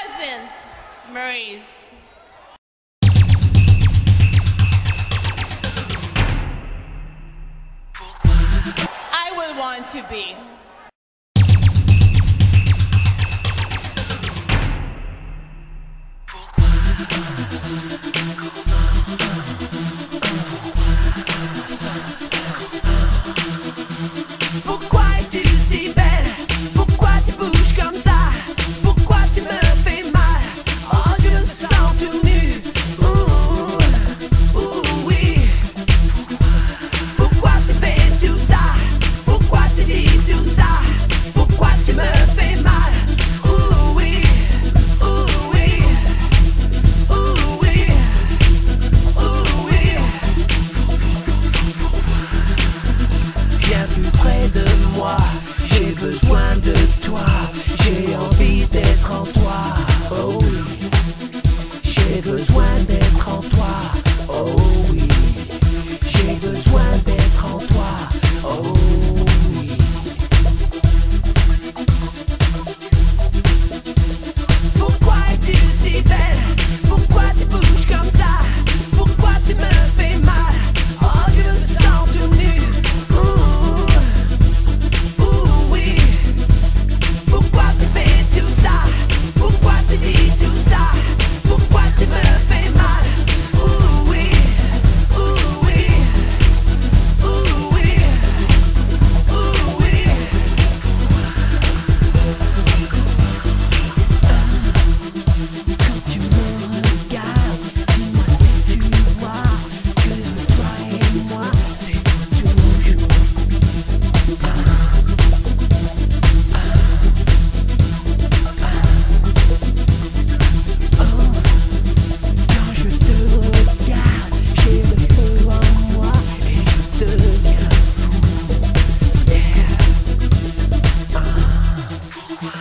present, Maurice. I will want to be. Pourquoi es-tu si belle? Pourquoi tu bouges comme ça? Pourquoi tu me fais mal? Oh, je me sens tout nu. Oui. Pourquoi tu fais tout ça? Pourquoi tu dis tout ça? Pourquoi tu me fais mal? Oui. Oui. Oui. Oui. Viens plus près de moi, j'ai besoin de toi, j'ai envie d'être en toi, oh oui. J'ai besoin d'être en toi, oh oui. J'ai besoin d'être en toi, oh oui. Pourquoi es-tu si belle? Pourquoi tu bouges comme ça? Pourquoi tu me fais mal? Oh, je me sens tout nu. Oui. Pourquoi tu fais tout ça? Pourquoi tu dis tout ça? Pourquoi tu me fais mal? Oui. Oui. Oui. Oui. Quand tu me regardes, dis-moi si tu vois que toi et moi, c'est toujours. Quand je te regarde, j'ai le feu en moi et je deviens fou. Yeah. Pourquoi?